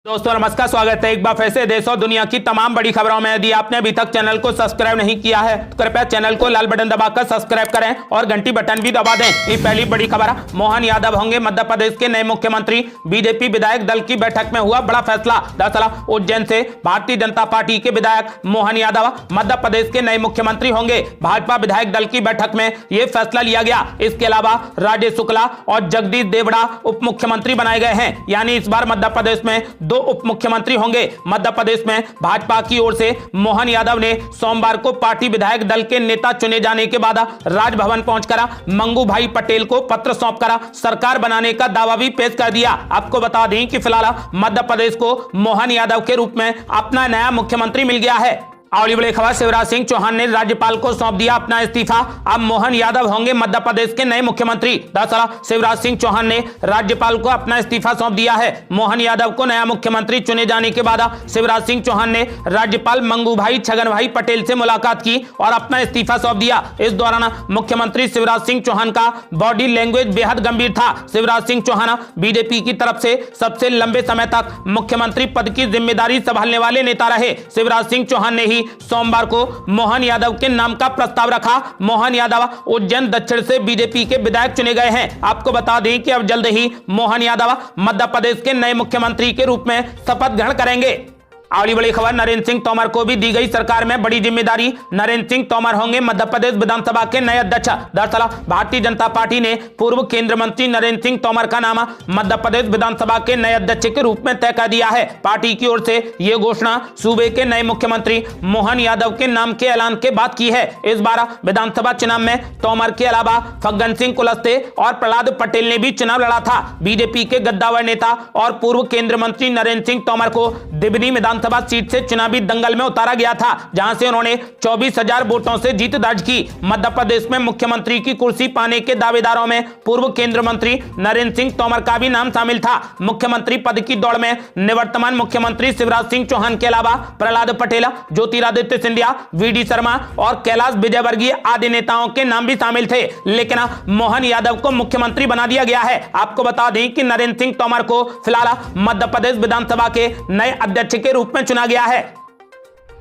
दोस्तों नमस्कार, स्वागत है एक बार फिर से देश और दुनिया की तमाम बड़ी खबरों में। यदि आपने अभी तक चैनल को सब्सक्राइब नहीं किया है तो कृपया चैनल को लाल बटन दबाकर सब्सक्राइब करें और घंटी बटन भी दबा दें। ये पहली बड़ी खबर, मोहन यादव होंगे मध्य प्रदेश के नए मुख्यमंत्री। बीजेपी विधायक दल की बैठक में हुआ बड़ा फैसला। दरअसल उज्जैन से भारतीय जनता पार्टी के विधायक मोहन यादव मध्य प्रदेश के नए मुख्यमंत्री होंगे। भाजपा विधायक दल की बैठक में यह फैसला लिया गया। इसके अलावा राजेश शुक्ला और जगदीश देवड़ा उप मुख्यमंत्री बनाए गए हैं। यानी इस बार मध्य प्रदेश में दो उप मुख्यमंत्री होंगे। मध्य प्रदेश में भाजपा की ओर से मोहन यादव ने सोमवार को पार्टी विधायक दल के नेता चुने जाने के बाद राजभवन पहुंचकर मंगू भाई पटेल को पत्र सौंपकर सरकार बनाने का दावा भी पेश कर दिया। आपको बता दें कि फिलहाल मध्य प्रदेश को मोहन यादव के रूप में अपना नया मुख्यमंत्री मिल गया है। अगली बड़ी खबर, शिवराज सिंह चौहान ने राज्यपाल को सौंप दिया अपना इस्तीफा। अब मोहन यादव होंगे मध्य प्रदेश के नए मुख्यमंत्री। दरअसल शिवराज सिंह चौहान ने राज्यपाल को अपना इस्तीफा सौंप दिया है। मोहन यादव को नया मुख्यमंत्री चुने जाने के बाद शिवराज सिंह चौहान ने राज्यपाल मंगू भाई छगन भाई पटेल से मुलाकात की और अपना इस्तीफा सौंप दिया। इस दौरान मुख्यमंत्री शिवराज सिंह चौहान का बॉडी लैंग्वेज बेहद गंभीर था। शिवराज सिंह चौहान बीजेपी की तरफ से सबसे लंबे समय तक मुख्यमंत्री पद की जिम्मेदारी संभालने वाले नेता रहे। शिवराज सिंह चौहान ने सोमवार को मोहन यादव के नाम का प्रस्ताव रखा। मोहन यादव उज्जैन दक्षिण से बीजेपी के विधायक चुने गए हैं। आपको बता दें कि अब जल्द ही मोहन यादव मध्य प्रदेश के नए मुख्यमंत्री के रूप में शपथ ग्रहण करेंगे। अगली बड़ी खबर, नरेंद्र सिंह तोमर को भी दी गई सरकार में बड़ी जिम्मेदारी। नरेंद्र सिंह तोमर होंगे मध्य प्रदेश विधानसभा के नए अध्यक्ष। दरअसल भारतीय जनता पार्टी ने पूर्व केंद्रीय मंत्री नरेंद्र सिंह तोमर का नाम मध्य प्रदेश विधानसभा के नए अध्यक्ष के रूप में तय कर दिया है। पार्टी की ओर से यह घोषणा सूबे के नए मुख्यमंत्री मोहन यादव के नाम के ऐलान के बाद की है। इस बार विधानसभा चुनाव में तोमर के अलावा फग्गन सिंह कुलस्ते और प्रहलाद पटेल ने भी चुनाव लड़ा था। बीजेपी के गद्दावर नेता और पूर्व केंद्रीय मंत्री नरेंद्र सिंह तोमर को दिबनी विधानसभा सीट से चुनावी दंगल में उतारा गया था, जहां से उन्होंने 24,000 वोटों से जीत दर्ज की। मध्य प्रदेश में मुख्यमंत्री की कुर्सी पाने के दावेदारों में पूर्व केंद्रीय मंत्री नरेंद्र सिंह तोमर का भी नाम शामिल था। मुख्यमंत्री पद की दौड़ में निवर्तमान मुख्यमंत्री शिवराज सिंह चौहान के अलावा प्रहलाद पटेल, ज्योतिरादित्य सिंधिया, वीडी शर्मा और कैलाश विजयवर्गीय आदि नेताओं के नाम भी शामिल थे, लेकिन मोहन यादव को मुख्यमंत्री बना दिया गया है। आपको बता दें कि नरेंद्र सिंह तोमर को फिलहाल मध्य प्रदेश विधानसभा के नए अध्यक्ष के रूप में चुना गया है।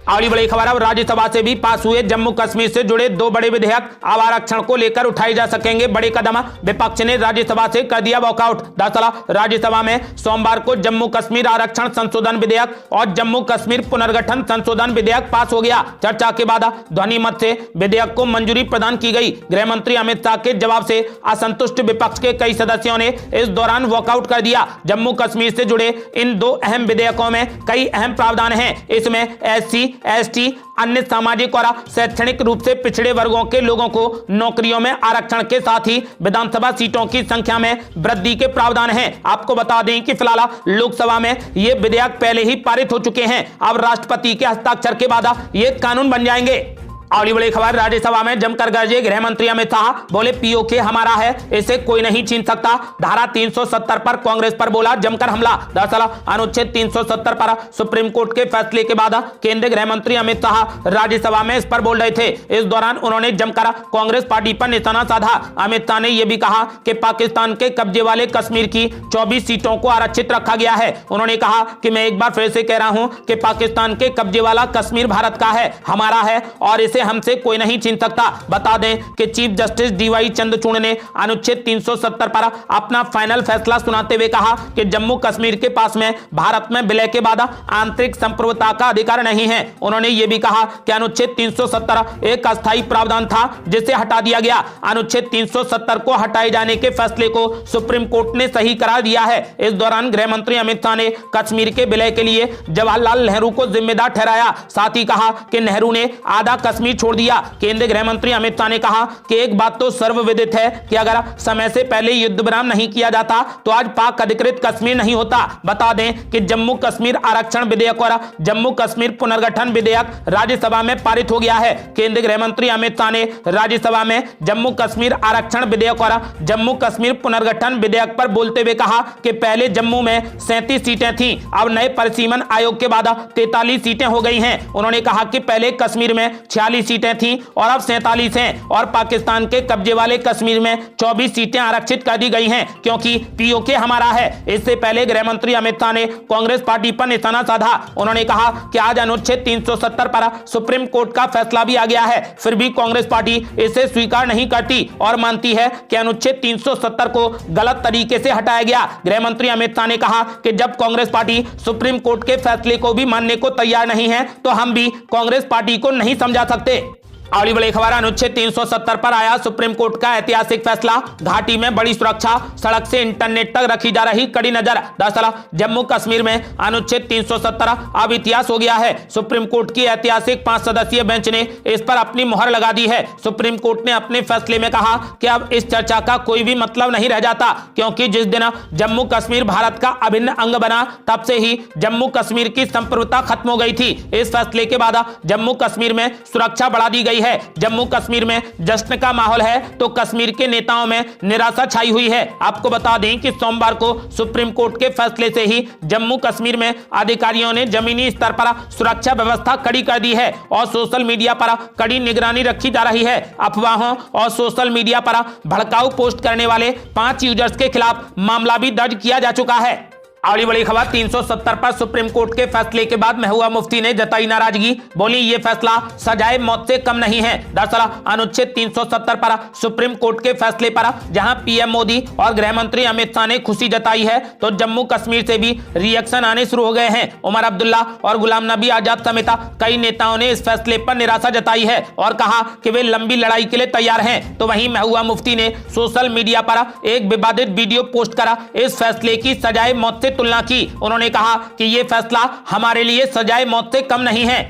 अगली बड़ी खबर, अब राज्यसभा से भी पास हुए जम्मू कश्मीर से जुड़े दो बड़े विधेयक। अब आरक्षण को लेकर उठाए जा सकेंगे बड़े कदम। विपक्ष ने राज्यसभा से कर दिया वॉकआउट। दरअसल राज्यसभा में सोमवार को जम्मू कश्मीर आरक्षण संशोधन विधेयक और जम्मू कश्मीर पुनर्गठन संशोधन विधेयक पास हो गया। चर्चा के बाद ध्वनि मत से विधेयक को मंजूरी प्रदान की गई। गृह मंत्री अमित शाह के जवाब से असंतुष्ट विपक्ष के कई सदस्यों ने इस दौरान वॉकआउट कर दिया। जम्मू कश्मीर से जुड़े इन दो अहम विधेयकों में कई अहम प्रावधान हैं। इसमें SC, ST, अन्य सामाजिक और शैक्षणिक रूप से पिछड़े वर्गों के लोगों को नौकरियों में आरक्षण के साथ ही विधानसभा सीटों की संख्या में वृद्धि के प्रावधान हैं। आपको बता दें कि फिलहाल लोकसभा में ये विधेयक पहले ही पारित हो चुके हैं। अब राष्ट्रपति के हस्ताक्षर के बाद ये कानून बन जाएंगे। अगली बड़ी खबर, राज्यसभा में जमकर गरजे गृह मंत्री अमित शाह। बोले POK हमारा है, इसे कोई नहीं छीन सकता। धारा 370 पर कांग्रेस पर बोला जमकर हमला। दरअसल अनुच्छेद 370 पर सुप्रीम कोर्ट के फैसले के बाद केंद्रीय गृह मंत्री अमित शाह राज्यसभा में इस पर बोल रहे थे। इस दौरान उन्होंने जमकर कांग्रेस पार्टी पर निशाना साधा। अमित शाह ने यह भी कहा कि पाकिस्तान के कब्जे वाले कश्मीर की 24 सीटों को आरक्षित रखा गया है। उन्होंने कहा कि मैं एक बार फिर से कह रहा हूं कि पाकिस्तान के कब्जे वाला कश्मीर भारत का है, हमारा है और इसे हमसे कोई नहीं छीन सकता। बता दें कि चीफ जस्टिस DY चंद्रचूड़ ने अनुच्छेद 370 पर अपना फाइनल फैसला सुनाते हुए कहा कि जम्मू कश्मीर के पास में भारत में विलय के बाद आंतरिक संप्रभुता का अधिकार नहीं है। उन्होंने यह भी कहा कि अनुच्छेद 370 एक अस्थायी प्रावधान था जिसे हटा दिया गया। अनुच्छेद 370 को हटाए जाने के फैसले को सुप्रीम कोर्ट ने सही करार दिया है। इस दौरान गृह मंत्री अमित शाह ने कश्मीर के विलय के लिए जवाहरलाल नेहरू को जिम्मेदार ठहराया। साथ ही कहा कि नेहरू ने आधा कश्मीर छोड़ दिया। केंद्रीय गृह मंत्री अमित शाह ने कहा कि एक बात तो सर्वविदित है कि अगर समय से पहले युद्ध विराम नहीं किया जाता तो आज पाक अधिकृत कश्मीर नहीं होता। बता दें कि जम्मू कश्मीर आरक्षण विधेयक और जम्मू कश्मीर पुनर्गठन विधेयक राज्यसभा में पारित हो गया है। केंद्रीय गृह मंत्री अमित शाह ने राज्यसभा में जम्मू कश्मीर आरक्षण विधेयक और जम्मू कश्मीर पुनर्गठन विधेयक पर बोलते हुए कहा कि पहले जम्मू में 37 सीटें थीं, अब नए परिसीमन आयोग के बाद 43 सीटें हो गई हैं। उन्होंने कहा कि पहले कश्मीर में 46 43 सीटें थीं और अब 47 हैं और पाकिस्तान के कब्जे वाले कश्मीर में 24 सीटें आरक्षित कर दी गई हैं क्योंकि पीओके हमारा है। इससे पहले गृह मंत्री अमित शाह ने कांग्रेस पार्टी पर निशाना साधा। उन्होंने कहा कि आज अनुच्छेद 370 पर सुप्रीम कोर्ट का फैसला भी आ गया है, फिर भी कांग्रेस पार्टी इसे स्वीकार नहीं करती और मानती है कि अनुच्छेद 370 को गलत तरीके से हटाया गया। गृह मंत्री अमित शाह ने कहा कि जब कांग्रेस पार्टी सुप्रीम कोर्ट के फैसले को भी मानने को तैयार नहीं है तो हम भी कांग्रेस पार्टी को नहीं समझा सकते। अगली बड़ी खबर, अनुच्छेद 370 पर आया सुप्रीम कोर्ट का ऐतिहासिक फैसला। घाटी में बड़ी सुरक्षा, सड़क से इंटरनेट तक रखी जा रही कड़ी नजर। दरअसल जम्मू कश्मीर में अनुच्छेद 370 अब इतिहास हो गया है। सुप्रीम कोर्ट की ऐतिहासिक 5 सदस्यीय बेंच ने इस पर अपनी मुहर लगा दी है। सुप्रीम कोर्ट ने अपने फैसले में कहा कि अब इस चर्चा का कोई भी मतलब नहीं रह जाता क्योंकि जिस दिन जम्मू कश्मीर भारत का अभिन्न अंग बना तब से ही जम्मू कश्मीर की संप्रभुता खत्म हो गई थी। इस फैसले के बाद जम्मू कश्मीर में सुरक्षा बढ़ा दी गई है। जम्मू कश्मीर में जश्न का माहौल है तो कश्मीर के नेताओं में निराशा छाई हुई है। आपको बता दें कि सोमवार को सुप्रीम कोर्ट के फैसले से ही जम्मू कश्मीर में अधिकारियों ने जमीनी स्तर पर सुरक्षा व्यवस्था कड़ी कर दी है और सोशल मीडिया पर कड़ी निगरानी रखी जा रही है। अफवाहों और सोशल मीडिया पर भड़काऊ पोस्ट करने वाले 5 यूजर्स के खिलाफ मामला भी दर्ज किया जा चुका है। अगली बड़ी खबर, 370 पर सुप्रीम कोर्ट के फैसले के बाद महबूबा मुफ्ती ने जताई नाराजगी। बोली ये फैसला सजाए मौत से कम नहीं है। दरअसल अनुच्छेद 370 पर सुप्रीम कोर्ट के फैसले पर जहां पीएम मोदी और गृह मंत्री अमित शाह ने खुशी जताई है तो जम्मू कश्मीर से भी रिएक्शन आने शुरू हो गए हैं। उमर अब्दुल्ला और गुलाम नबी आजाद समेत कई नेताओं ने इस फैसले पर निराशा जताई है और कहा कि वे लंबी लड़ाई के लिए तैयार हैं। तो वहीं महबूबा मुफ्ती ने सोशल मीडिया पर एक विवादित वीडियो पोस्ट करा इस फैसले की सजाए मौत से तुलना की। उन्होंने कहा कि यह फैसला हमारे लिए सजाए मौत से कम नहीं है।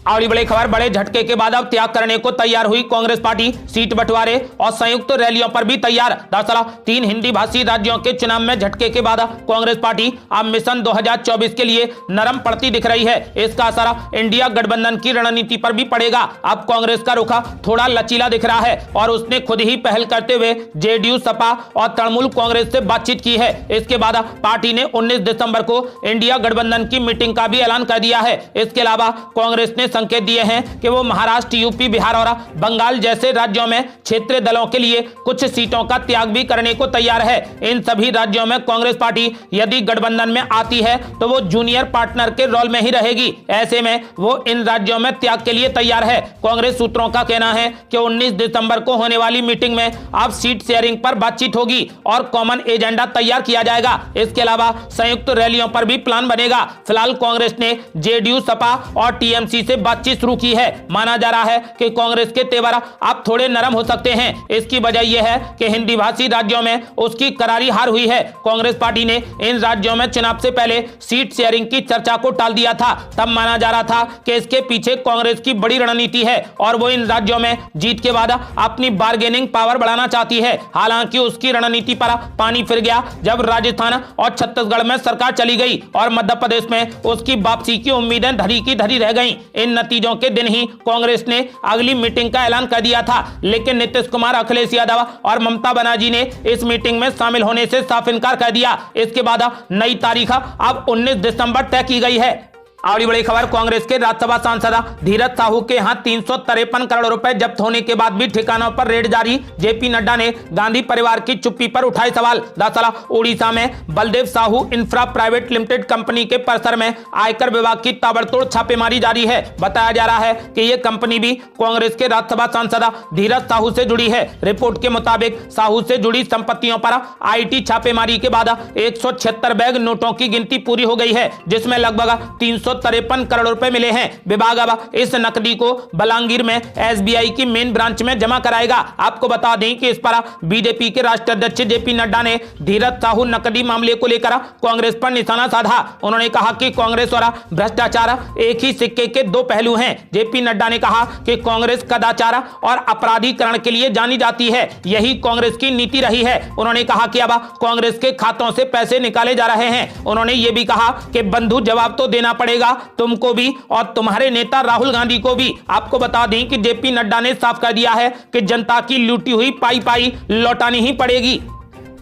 अगली बड़ी खबर, बड़े झटके के बाद अब त्याग करने को तैयार हुई कांग्रेस पार्टी। सीट बंटवारे और संयुक्त रैलियों पर भी तैयार। दरअसल 3 हिंदी भाषी राज्यों के चुनाव में झटके के बाद कांग्रेस पार्टी अब मिशन 2024 के लिए नरम पड़ती दिख रही है। इसका असर इंडिया गठबंधन की रणनीति पर भी पड़ेगा। अब कांग्रेस का रुख थोड़ा लचीला दिख रहा है और उसने खुद ही पहल करते हुए जेडीयू, सपा और तृणमूल कांग्रेस से बातचीत की है। इसके बाद पार्टी ने 19 दिसंबर को इंडिया गठबंधन की मीटिंग का भी ऐलान कर दिया है। इसके अलावा कांग्रेस ने संकेत दिए हैं कि वो महाराष्ट्र, यूपी, बिहार और बंगाल जैसे राज्यों में क्षेत्रीय दलों के लिए कुछ सीटों का त्याग भी करने को तैयार है। इन सभी राज्यों में कांग्रेस पार्टी यदि गठबंधन में आती है तो वो जूनियर पार्टनर के रोल में ही रहेगी। ऐसे में वो इन राज्यों में त्याग के लिए तैयार है। कांग्रेस सूत्रों का कहना है कि 19 दिसंबर को होने वाली मीटिंग में अब सीट शेयरिंग पर बातचीत होगी और कॉमन एजेंडा तैयार किया जाएगा। इसके अलावा संयुक्त रैलियों पर भी प्लान बनेगा। फिलहाल कांग्रेस ने जेडीयू, सपा और टीएमसी से बातचीत शुरू की है। माना जा रहा है कि कांग्रेस के तेवर अब थोड़े नरम हो सकते हैं। इसकी वजह यह है कि हिंदी भाषी राज्यों में उसकी करारी हार हुई है। कांग्रेस पार्टी ने इन राज्यों में चुनाव से पहले सीट शेयरिंग की चर्चा को टाल दिया था। तब माना जा रहा था कि इसके पीछे कांग्रेस की बड़ी रणनीति है और वो इन राज्यों में जीत के बाद अपनी बार्गेनिंग पावर बढ़ाना चाहती है। हालांकि उसकी रणनीति पर पानी फिर गया जब राजस्थान और छत्तीसगढ़ में सरकार चली गई और मध्य प्रदेश में उसकी वापसी की उम्मीदें धरी की धरी रह गईं। इन नतीजों के दिन ही कांग्रेस ने अगली मीटिंग का ऐलान कर दिया था, लेकिन नीतीश कुमार, अखिलेश यादव और ममता बनर्जी ने इस मीटिंग में शामिल होने से साफ इनकार कर दिया। इसके बाद नई तारीख अब 19 दिसंबर तय की गई है। अगली बड़ी खबर, कांग्रेस के राज्यसभा सांसद धीरज साहू के यहां 353 करोड़ रुपए जब्त होने के बाद भी ठिकानों पर रेड जारी। जेपी नड्डा ने गांधी परिवार की चुप्पी पर उठाए सवाल। दरअसल उड़ीसा में Baldev Sahu infra private limited company के परिसर में आयकर विभाग की ताबड़तोड़ छापेमारी जारी है। बताया जा रहा है कि यह कंपनी भी कांग्रेस के राज्यसभा सांसद धीरज साहू से जुड़ी है। रिपोर्ट के मुताबिक साहू से जुड़ी संपत्तियों पर आईटी छापेमारी के बाद 176 बैग नोटों की गिनती पूरी हो गई है, जिसमें लगभग 353 करोड़ रुपए मिले हैं। विभाग अब इस नकदी को बलांगीर में एसबीआई की मेन ब्रांच में जमा कराएगा। आपको बता दें कि इस पर बीजेपी के राष्ट्रीय अध्यक्ष जेपी नड्डा ने धीरज साहू नकदी मामले को लेकर कांग्रेस पर निशाना साधा। उन्होंने कहा कि कांग्रेस और भ्रष्टाचार एक ही सिक्के के 2 पहलू हैं। जेपी नड्डा ने कहा कि कांग्रेस कदाचार और अपराधीकरण के लिए जानी जाती है, यही कांग्रेस की नीति रही है। उन्होंने कहा कि अब कांग्रेस के खातों से पैसे निकाले जा रहे हैं। उन्होंने ये भी कहा कि बंधु जवाब तो देना पड़ेगा तुमको भी और तुम्हारे नेता राहुल गांधी को भी। आपको बता दें कि जेपी नड्डा ने साफ कर दिया है कि जनता की लूटी हुई पाई लौटानी ही पड़ेगी।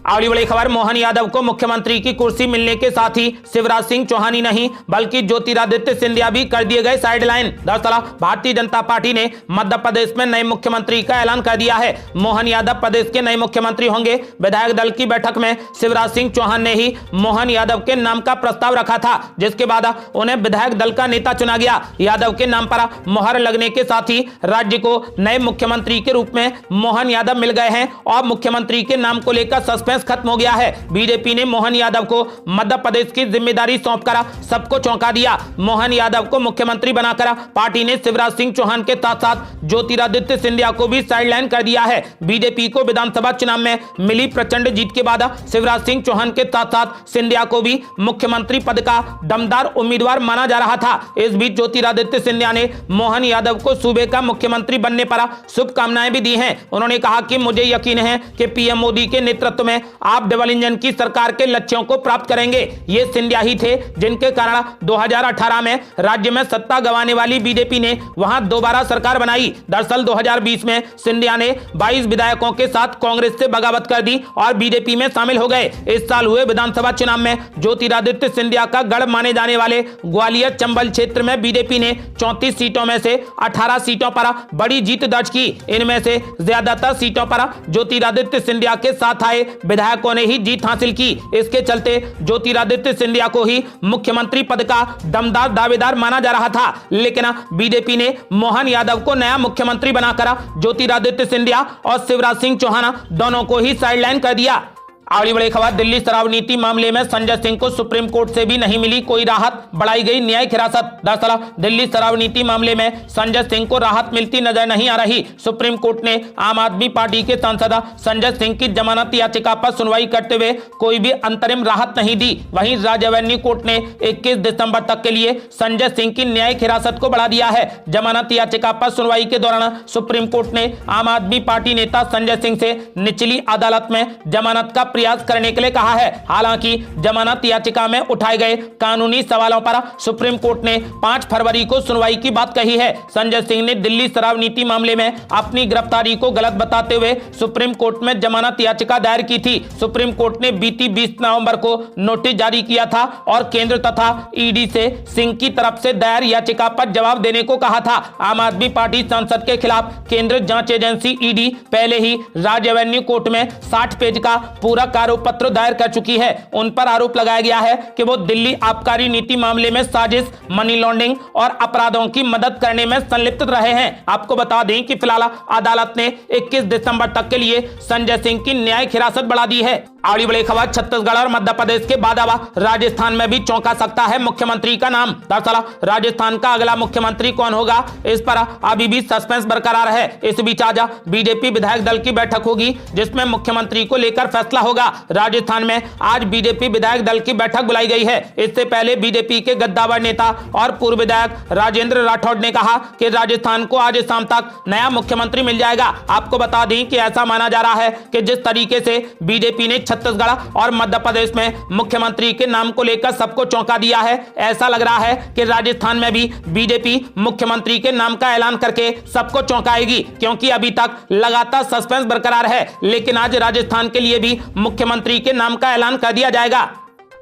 अगली बड़ी खबर, मोहन यादव को मुख्यमंत्री की कुर्सी मिलने के साथ ही शिवराज सिंह चौहान ही नहीं बल्कि ज्योतिरादित्य सिंधिया भी कर दिए गए साइडलाइन। दरअसल भारतीय जनता पार्टी ने मध्य प्रदेश में नए मुख्यमंत्री का ऐलान कर दिया है। मोहन यादव प्रदेश के नए मुख्यमंत्री होंगे। विधायक दल की बैठक में शिवराज सिंह चौहान ने ही मोहन यादव के नाम का प्रस्ताव रखा था, जिसके बाद उन्हें विधायक दल का नेता चुना गया। यादव के नाम पर मोहर लगने के साथ ही राज्य को नए मुख्यमंत्री के रूप में मोहन यादव मिल गए हैं और मुख्यमंत्री के नाम को लेकर सस्पेंस खत्म हो गया है। बीजेपी ने मोहन यादव को मध्य प्रदेश की जिम्मेदारी सौंपकर सबको चौंका दिया। मोहन यादव को मुख्यमंत्री बनाकर पार्टी ने शिवराज सिंह चौहान के साथ साथ ज्योतिरादित्य सिंधिया को भी साइडलाइन कर दिया है। बीजेपी को विधानसभा चुनाव में मिली प्रचंड जीत के बाद शिवराज सिंह चौहान के साथ साथ सिंधिया को भी मुख्यमंत्री पद का दमदार उम्मीदवार माना जा रहा था। इस बीच ज्योतिरादित्य सिंधिया ने मोहन यादव को सूबे का मुख्यमंत्री बनने पर शुभकामनाएं भी दी हैं। उन्होंने कहा कि मुझे यकीन है कि पीएम मोदी के नेतृत्व में आप डबल इंजन की सरकार के लक्ष्यों को प्राप्त करेंगे। ये सिंधिया ही थे जिनके कारण 2018 में राज्य में सत्ता गंवाने वाली बीजेपी ने वहां दोबारा सरकार बनाई। दरअसल 2020 में सिंधिया ने 22 विधायकों के साथ कांग्रेस से बगावत कर दी और बीजेपी में शामिल हो गए। इस साल हुए विधानसभा चुनाव में ज्योतिरादित्य सिंधिया का गढ़ माने जाने वाले ग्वालियर चंबल क्षेत्र में बीजेपी ने 34 सीटों में से 18 सीटों पर बड़ी जीत दर्ज की। इनमें से ज्यादातर सीटों पर ज्योतिरादित्य सिंधिया के साथ आए विधायकों ने ही जीत हासिल की। इसके चलते ज्योतिरादित्य सिंधिया को ही मुख्यमंत्री पद का दमदार दावेदार माना जा रहा था, लेकिन बीजेपी ने मोहन यादव को नया मुख्यमंत्री बनाकर ज्योतिरादित्य सिंधिया और शिवराज सिंह चौहान दोनों को ही साइडलाइन कर दिया। अगली बड़ी खबर, दिल्ली शराब नीति मामले में संजय सिंह को सुप्रीम कोर्ट से भी नहीं मिली कोई राहत, बढ़ाई गई न्यायिक हिरासत। दरअसल दिल्ली शराब नीति मामले में संजय सिंह को राहत मिलती नजर नहीं आ रही। सुप्रीम कोर्ट ने आम आदमी पार्टी के सांसद संजय सिंह की जमानत याचिका पर सुनवाई करते हुए कोई भी अंतरिम राहत नहीं दी। वहीं राज्य एवेन्यू कोर्ट ने 21 दिसंबर तक के लिए संजय सिंह की न्यायिक हिरासत को बढ़ा दिया है। जमानत याचिका पर सुनवाई के दौरान सुप्रीम कोर्ट ने आम आदमी पार्टी नेता संजय सिंह से निचली अदालत में जमानत का प्रयास करने के लिए कहा है। हालांकि जमानत याचिका में उठाए गए कानूनी सवालों पर सुप्रीम कोर्ट ने 5 फरवरी को सुनवाई की बात कही है। संजय सिंह ने दिल्ली शराब नीति मामले में अपनी गिरफ्तारी को गलत बताते हुए सुप्रीम कोर्ट में जमानत याचिका दायर की थी। सुप्रीम कोर्ट ने बीती 20 नवंबर को नोटिस जारी किया था और केंद्र तथा ईडी से सिंह की तरफ से दायर याचिका पर जवाब देने को कहा था। आम आदमी पार्टी सांसद के खिलाफ केंद्र जांच एजेंसी ईडी पहले ही राज्य एवेन्यू कोर्ट में 60 पेज का पूरा आरोप पत्र दायर कर चुकी है। उन पर आरोप लगाया गया है कि वो दिल्ली आबकारी नीति मामले में साजिश, मनी लॉन्ड्रिंग और अपराधों की मदद करने में संलिप्त रहे हैं। आपको बता दें कि फिलहाल अदालत ने 21 दिसंबर तक के लिए संजय सिंह की न्यायिक हिरासत बढ़ा दी है। अगली बड़ी खबर, छत्तीसगढ़ और मध्य प्रदेश के बाद अब राजस्थान में भी चौंका सकता है मुख्यमंत्री का नाम। दरअसल राजस्थान का अगला मुख्यमंत्री कौन होगा, इस पर अभी भी सस्पेंस बरकरार है। इस बीच आज बीजेपी विधायक दल की बैठक होगी जिसमें मुख्यमंत्री को लेकर फैसला होगा। राजस्थान में आज बीजेपी विधायक दल की बैठक बुलाई गई है। इससे पहले बीजेपी के गद्दावर नेता और पूर्व विधायक राजेंद्र राठौड़ ने कहा कि राजस्थान को आज शाम तक नया मुख्यमंत्री मिल जाएगा। आपको बता दें कि ऐसा माना जा रहा है कि जिस तरीके से बीजेपी ने छत्तीसगढ़ और मध्य प्रदेश में मुख्यमंत्री के नाम को लेकर सबको चौंका दिया है, ऐसा लग रहा है कि राजस्थान में भी बीजेपी मुख्यमंत्री के नाम का ऐलान करके सबको चौंकाएगी, क्योंकि अभी तक लगातार सस्पेंस बरकरार है। लेकिन आज राजस्थान के लिए भी मुख्यमंत्री के नाम का ऐलान कर दिया जाएगा।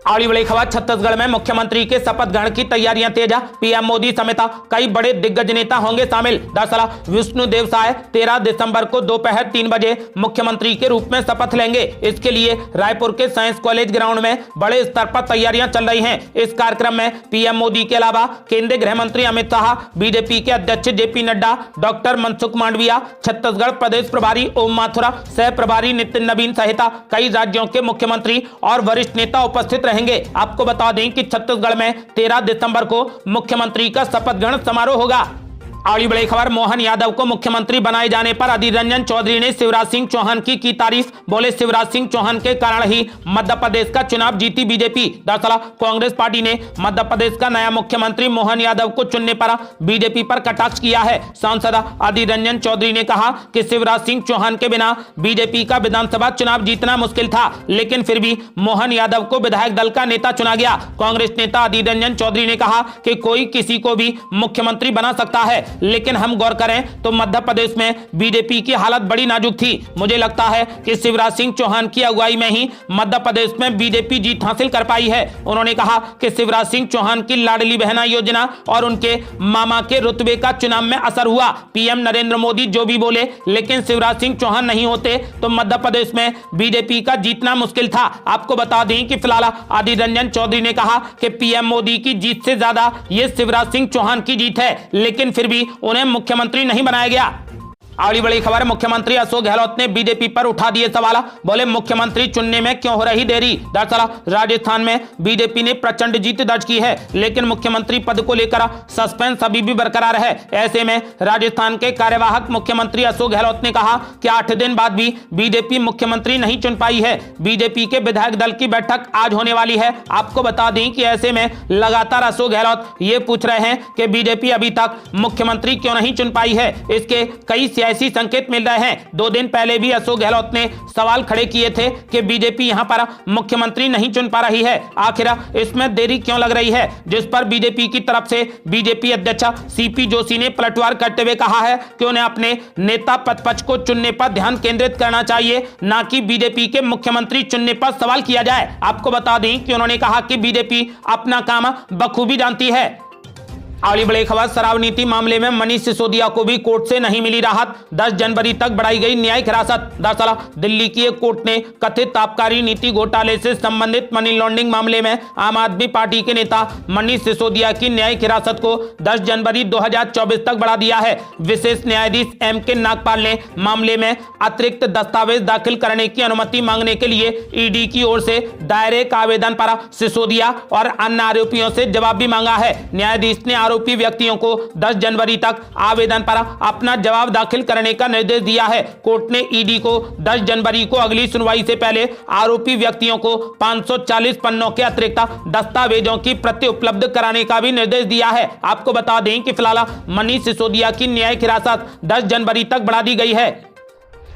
अगली बड़ी खबर, छत्तीसगढ़ में मुख्यमंत्री के शपथ ग्रहण की तैयारियां तेज। पीएम मोदी समेत कई बड़े दिग्गज नेता होंगे शामिल। दरअसल विष्णुदेव साय 13 दिसंबर को दोपहर 3 बजे मुख्यमंत्री के रूप में शपथ लेंगे। इसके लिए रायपुर के साइंस कॉलेज ग्राउंड में बड़े स्तर पर तैयारियां चल रही हैं। इस कार्यक्रम में पीएम मोदी के अलावा केंद्रीय गृह मंत्री अमित शाह, बीजेपी के अध्यक्ष जेपी नड्डा, डॉक्टर मनसुख मांडविया, छत्तीसगढ़ प्रदेश प्रभारी ओम माथुर, सह प्रभारी नितिन नवीन सहित कई राज्यों के मुख्यमंत्री और वरिष्ठ नेता उपस्थित रहेंगे। आपको बता दें कि छत्तीसगढ़ में 13 दिसंबर को मुख्यमंत्री का शपथ ग्रहण समारोह होगा। अगली बड़ी खबर, मोहन यादव को मुख्यमंत्री बनाए जाने पर अधीर रंजन चौधरी ने शिवराज सिंह चौहान की तारीफ। बोले शिवराज सिंह चौहान के कारण ही मध्य प्रदेश का चुनाव जीती बीजेपी। दरअसल कांग्रेस पार्टी ने मध्य प्रदेश का नया मुख्यमंत्री मोहन यादव को चुनने पर बीजेपी पर कटाक्ष किया है। सांसद अधीर रंजन चौधरी ने कहा कि शिवराज सिंह चौहान के बिना बीजेपी का विधानसभा चुनाव जीतना मुश्किल था, लेकिन फिर भी मोहन यादव को विधायक दल का नेता चुना गया। कांग्रेस नेता अधीर रंजन चौधरी ने कहा कि कोई किसी को भी मुख्यमंत्री बना सकता है, लेकिन हम गौर करें तो मध्य प्रदेश में बीजेपी की हालत बड़ी नाजुक थी। मुझे लगता है कि शिवराज सिंह चौहान की अगुवाई में ही मध्य प्रदेश में बीजेपी जीत हासिल कर पाई है। उन्होंने कहा कि शिवराज सिंह चौहान की लाडली बहना योजना और उनके मामा के रुतबे का चुनाव में असर हुआ। पीएम नरेंद्र मोदी जो भी बोले, लेकिन शिवराज सिंह चौहान नहीं होते तो मध्य प्रदेश में बीजेपी का जीतना मुश्किल था। आपको बता दें कि फिलहाल अधीर रंजन चौधरी ने कहा कि पीएम मोदी की जीत से ज्यादा ये शिवराज सिंह चौहान की जीत है, लेकिन फिर भी उन्हें मुख्यमंत्री नहीं बनाया गया। अगली बड़ी खबर, मुख्यमंत्री अशोक गहलोत ने बीजेपी पर उठा दिए सवाल। बोले मुख्यमंत्री चुनने में क्यों हो रही देरी। दरअसल राजस्थान में बीजेपी ने प्रचंड जीत दर्ज की है, लेकिन मुख्यमंत्री पद को लेकर सस्पेंस अभी भी बरकरार है। ऐसे में राजस्थान के कार्यवाहक मुख्यमंत्री अशोक गहलोत ने कहा कि 8 दिन बाद भी बीजेपी मुख्यमंत्री नहीं चुन पाई है। बीजेपी के विधायक दल की बैठक आज होने वाली है। आपको बता दें कि ऐसे में लगातार अशोक गहलोत ये पूछ रहे हैं कि बीजेपी अभी तक मुख्यमंत्री क्यों नहीं चुन पाई है। इसके कई ऐसी संकेत मिल रहे हैं। 2 दिन पहले भी अशोक गहलोत ने सवाल खड़े किए थे कि बीजेपी यहां पर मुख्यमंत्री नहीं चुन पा रही है, आखिर इसमें देरी क्यों लग रही है। जिस पर बीजेपी की तरफ से बीजेपी अध्यक्ष सीपी जोशी ने पलटवार करते हुए कहा है कि उन्हें अपने नेता पद को चुनने पर ध्यान केंद्रित करना चाहिए, ना कि बीजेपी के मुख्यमंत्री चुनने पर सवाल किया जाए। आपको बता दें कि उन्होंने कहा कि बीजेपी अपना काम बखूबी जानती है। अगली बड़ी खबर, शराब नीति मामले में मनीष सिसोदिया को भी कोर्ट से नहीं मिली राहत। 10 जनवरी तक बढ़ाई गई न्यायिक हिरासत। दरअसल दिल्ली की एक कोर्ट ने कथित आबकारी नीति घोटाले से संबंधित मनी लॉन्ड्रिंग मामले में आम आदमी पार्टी के नेता मनीष सिसोदिया की न्यायिक हिरासत को 10 जनवरी 2024 तक बढ़ा दिया है। विशेष न्यायाधीश M.K. नागपाल ने मामले में अतिरिक्त दस्तावेज दाखिल करने की अनुमति मांगने के लिए ईडी की ओर से दायर एक आवेदन पर सिसोदिया और अन्य आरोपियों से जवाब भी मांगा है। न्यायाधीश ने आरोपी व्यक्तियों को 10 जनवरी तक आवेदन पर अपना जवाब दाखिल करने का निर्देश दिया है। कोर्ट ने ईडी को 10 जनवरी को अगली सुनवाई से पहले आरोपी व्यक्तियों को 540 पन्नों के अतिरिक्त दस्तावेजों की प्रति उपलब्ध कराने का भी निर्देश दिया है। आपको बता दें कि फिलहाल मनीष सिसोदिया की न्यायिक हिरासत 10 जनवरी तक बढ़ा दी गई है।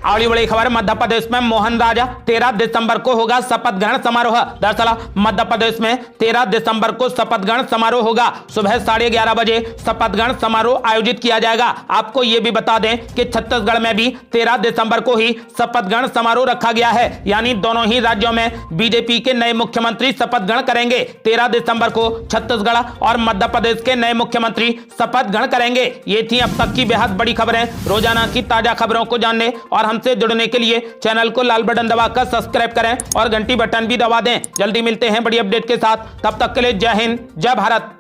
अगली बड़ी खबर, मध्य प्रदेश में मोहन राजा 13 दिसंबर को होगा शपथ ग्रहण समारोह। दरअसल मध्य प्रदेश में 13 दिसंबर को शपथ ग्रहण समारोह होगा। सुबह 11:30 बजे शपथ ग्रहण समारोह आयोजित किया जाएगा। आपको यह भी बता दें कि छत्तीसगढ़ में भी 13 दिसंबर को ही शपथ ग्रहण समारोह रखा गया है, यानी दोनों ही राज्यों में बीजेपी के नए मुख्यमंत्री शपथ ग्रहण करेंगे। 13 दिसंबर को छत्तीसगढ़ और मध्य प्रदेश के नए मुख्यमंत्री शपथ ग्रहण करेंगे। ये थी अब तक की बेहद बड़ी खबरें। रोजाना की ताजा खबरों को जानने और हमसे जुड़ने के लिए चैनल को लाल बटन दबाकर सब्सक्राइब करें और घंटी बटन भी दबा दें। जल्दी मिलते हैं बड़ी अपडेट के साथ, तब तक के लिए जय हिंद, जय भारत।